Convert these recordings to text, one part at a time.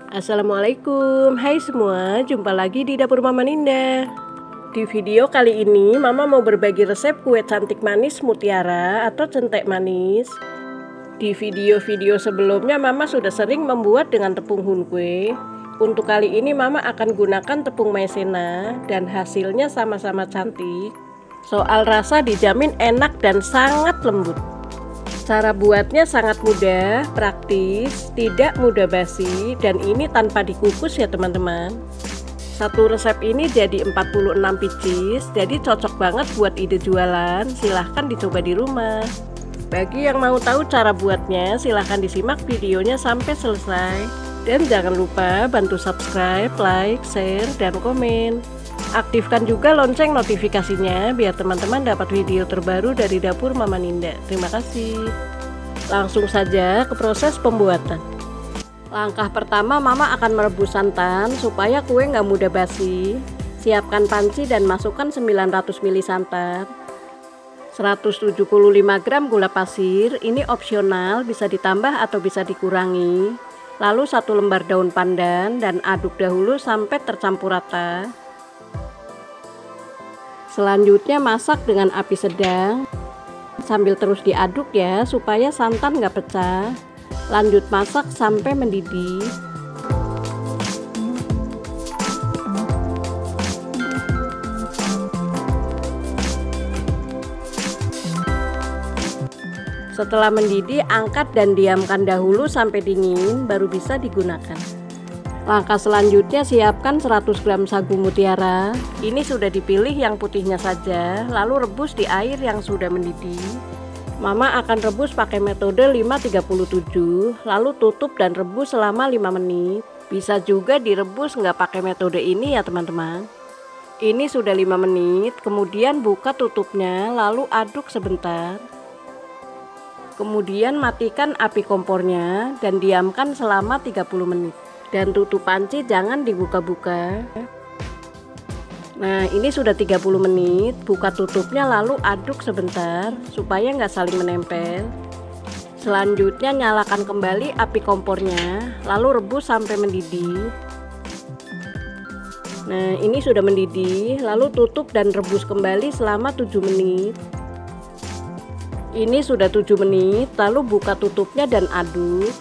Assalamualaikum, hai semua, jumpa lagi di dapur Mama Ninda. Di video kali ini Mama mau berbagi resep kue cantik manis mutiara atau centek manis. Di video-video sebelumnya Mama sudah sering membuat dengan tepung hunkwe. Untuk kali ini Mama akan gunakan tepung maizena dan hasilnya sama-sama cantik. Soal rasa dijamin enak dan sangat lembut. Cara buatnya sangat mudah, praktis, tidak mudah basi, dan ini tanpa dikukus ya teman-teman. Satu resep ini jadi 46 pieces, jadi cocok banget buat ide jualan. Silahkan dicoba di rumah. Bagi yang mau tahu cara buatnya, silahkan disimak videonya sampai selesai. Dan jangan lupa bantu subscribe, like, share, dan komen. Aktifkan juga lonceng notifikasinya biar teman-teman dapat video terbaru dari dapur Mama Ninda. Terima kasih. Langsung saja ke proses pembuatan. Langkah pertama, Mama akan merebus santan supaya kue nggak mudah basi. Siapkan panci dan masukkan 900 ml santan, 175 gram gula pasir, ini opsional, bisa ditambah atau bisa dikurangi. Lalu 1 lembar daun pandan dan aduk dahulu sampai tercampur rata. Selanjutnya masak dengan api sedang sambil terus diaduk ya supaya santan nggak pecah. Lanjut masak sampai mendidih. Setelah mendidih, angkat dan diamkan dahulu sampai dingin, baru bisa digunakan. Langkah selanjutnya, siapkan 100 gram sagu mutiara. Ini sudah dipilih yang putihnya saja, lalu rebus di air yang sudah mendidih. Mama akan rebus pakai metode 537, lalu tutup dan rebus selama 5 menit. Bisa juga direbus nggak pakai metode ini ya teman-teman. Ini sudah 5 menit, kemudian buka tutupnya, lalu aduk sebentar. Kemudian matikan api kompornya dan diamkan selama 30 menit. Dan tutup panci jangan dibuka-buka. Nah, ini sudah 30 menit, buka tutupnya lalu aduk sebentar supaya nggak saling menempel. Selanjutnya nyalakan kembali api kompornya, lalu rebus sampai mendidih. Nah, ini sudah mendidih, lalu tutup dan rebus kembali selama 7 menit. Ini sudah 7 menit, lalu buka tutupnya dan aduk.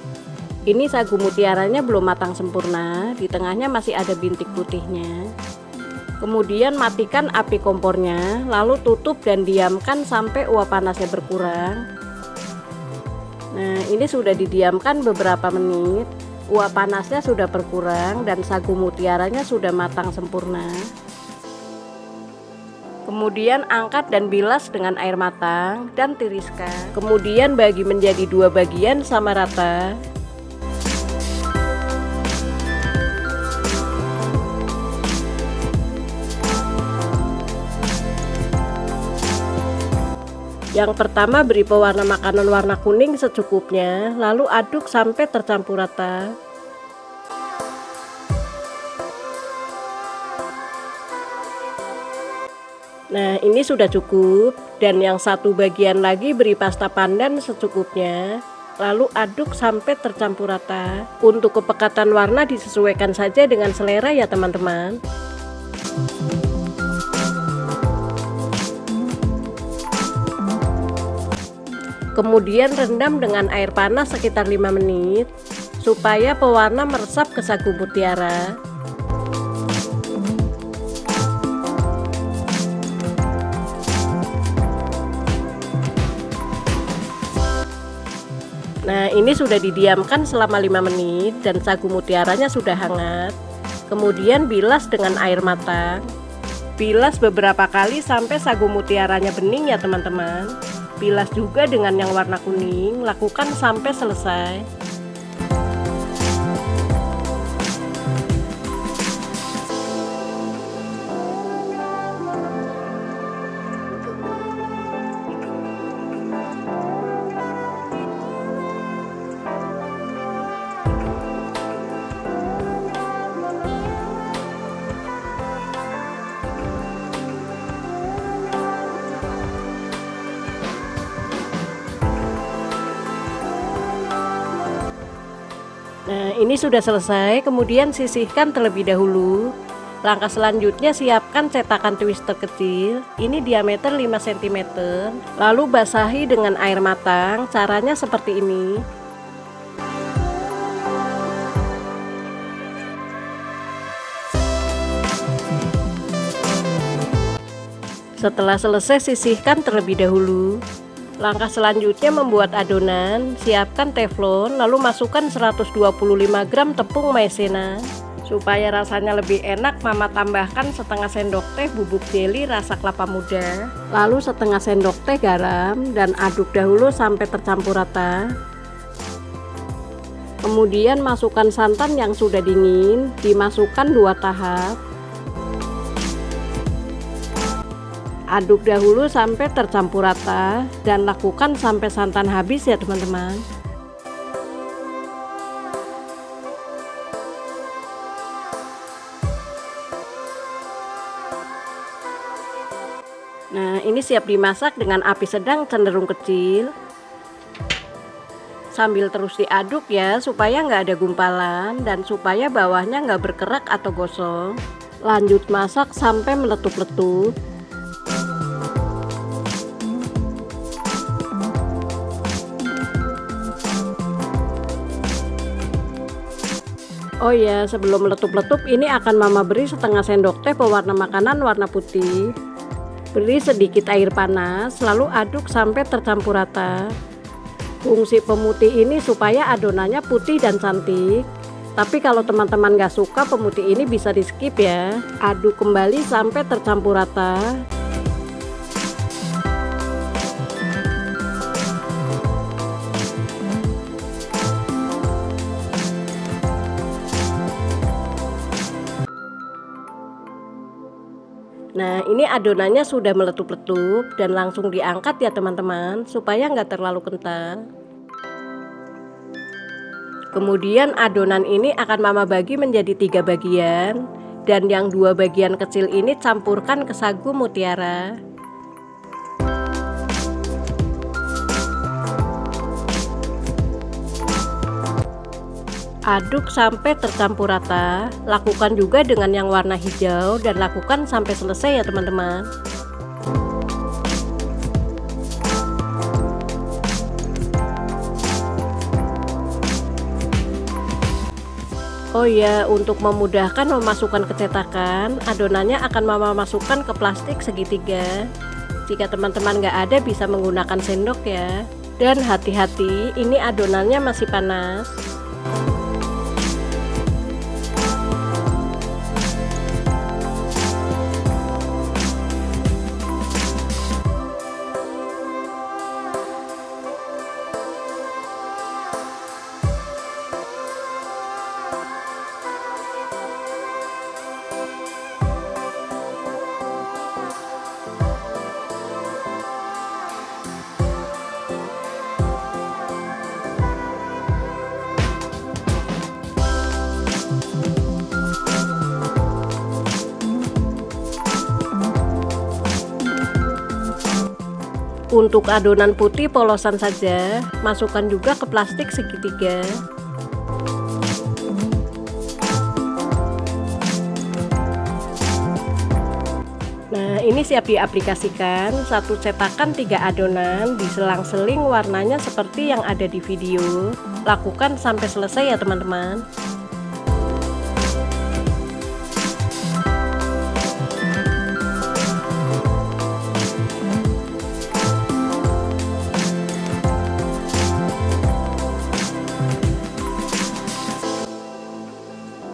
Ini sagu mutiaranya belum matang sempurna, di tengahnya masih ada bintik putihnya. Kemudian matikan api kompornya, lalu tutup dan diamkan sampai uap panasnya berkurang. Nah, ini sudah didiamkan beberapa menit, uap panasnya sudah berkurang dan sagu mutiaranya sudah matang sempurna. Kemudian angkat dan bilas dengan air matang dan tiriskan. Kemudian bagi menjadi 2 bagian sama rata. Yang pertama, beri pewarna makanan warna kuning secukupnya, lalu aduk sampai tercampur rata. Nah, ini sudah cukup. Dan yang satu bagian lagi beri pasta pandan secukupnya, lalu aduk sampai tercampur rata. Untuk kepekatan warna disesuaikan saja dengan selera ya teman-teman. Kemudian rendam dengan air panas sekitar 5 menit supaya pewarna meresap ke sagu mutiara. Nah, ini sudah didiamkan selama 5 menit dan sagu mutiaranya sudah hangat. Kemudian bilas dengan air matang. Bilas beberapa kali sampai sagu mutiaranya bening ya teman-teman. Bilas juga dengan yang warna kuning, lakukan sampai selesai. ini sudah selesai, kemudian sisihkan terlebih dahulu. Langkah selanjutnya siapkan cetakan twister kecil, ini diameter 5 cm. Lalu basahi dengan air matang, caranya seperti ini. Setelah selesai sisihkan terlebih dahulu. Langkah selanjutnya membuat adonan, siapkan teflon lalu masukkan 125 gram tepung maizena. Supaya rasanya lebih enak, Mama tambahkan setengah sendok teh bubuk jeli rasa kelapa muda, lalu setengah sendok teh garam dan aduk dahulu sampai tercampur rata. Kemudian masukkan santan yang sudah dingin, dimasukkan 2 tahap. Aduk dahulu sampai tercampur rata dan lakukan sampai santan habis ya teman-teman. Nah, ini siap dimasak dengan api sedang cenderung kecil. Sambil terus diaduk ya, supaya nggak ada gumpalan dan supaya bawahnya nggak berkerak atau gosong. Lanjut masak sampai meletup-letup. Oh ya, sebelum meletup-letup ini akan Mama beri setengah sendok teh pewarna makanan warna putih. Beri sedikit air panas, lalu aduk sampai tercampur rata. Fungsi pemutih ini supaya adonannya putih dan cantik. Tapi kalau teman-teman gak suka pemutih ini bisa di skip ya. Aduk kembali sampai tercampur rata. Nah, ini adonannya sudah meletup-letup dan langsung diangkat ya teman-teman, supaya nggak terlalu kental. Kemudian adonan ini akan Mama bagi menjadi 3 bagian, dan yang 2 bagian kecil ini campurkan ke sagu mutiara. Aduk sampai tercampur rata. Lakukan juga dengan yang warna hijau dan lakukan sampai selesai ya teman-teman. Oh ya, untuk memudahkan memasukkan ke cetakan, adonannya akan Mama masukkan ke plastik segitiga. Jika teman-teman nggak ada bisa menggunakan sendok ya. Dan hati-hati, ini adonannya masih panas. Untuk adonan putih polosan saja, masukkan juga ke plastik segitiga. Nah, ini siap diaplikasikan. Satu cetakan 3 adonan, diselang-seling warnanya seperti yang ada di video. Lakukan sampai selesai ya teman-teman.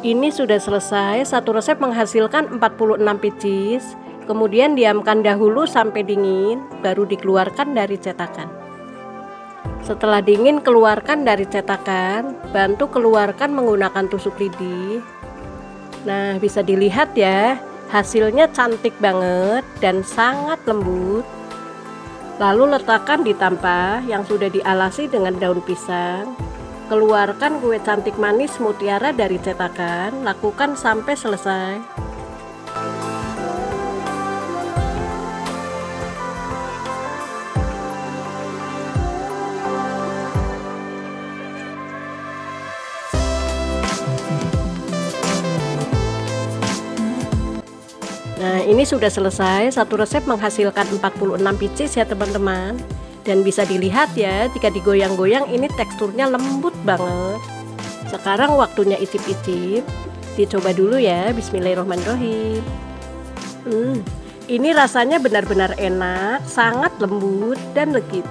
Ini sudah selesai, satu resep menghasilkan 46 pieces. Kemudian diamkan dahulu sampai dingin, baru dikeluarkan dari cetakan. Setelah dingin keluarkan dari cetakan, bantu keluarkan menggunakan tusuk lidi. Nah, bisa dilihat ya, hasilnya cantik banget dan sangat lembut. Lalu letakkan di tampah yang sudah dialasi dengan daun pisang. Keluarkan kue cantik manis mutiara dari cetakan, lakukan sampai selesai. ini sudah selesai. Satu resep menghasilkan 46 pieces ya teman-teman. Dan bisa dilihat ya, jika digoyang-goyang ini teksturnya lembut banget. Sekarang waktunya icip-icip. Dicoba dulu ya, bismillahirrahmanirrahim. Ini rasanya benar-benar enak, sangat lembut dan legit.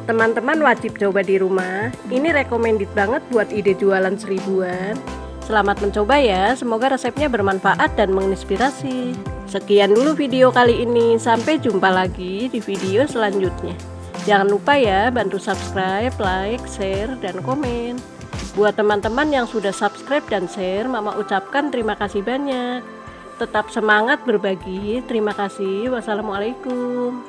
Teman-teman wajib coba di rumah. Ini recommended banget buat ide jualan seribuan. Selamat mencoba ya, semoga resepnya bermanfaat dan menginspirasi. Sekian dulu video kali ini, sampai jumpa lagi di video selanjutnya. Jangan lupa ya, bantu subscribe, like, share, dan komen. Buat teman-teman yang sudah subscribe dan share, Mama ucapkan terima kasih banyak. Tetap semangat berbagi. Terima kasih. Wassalamualaikum.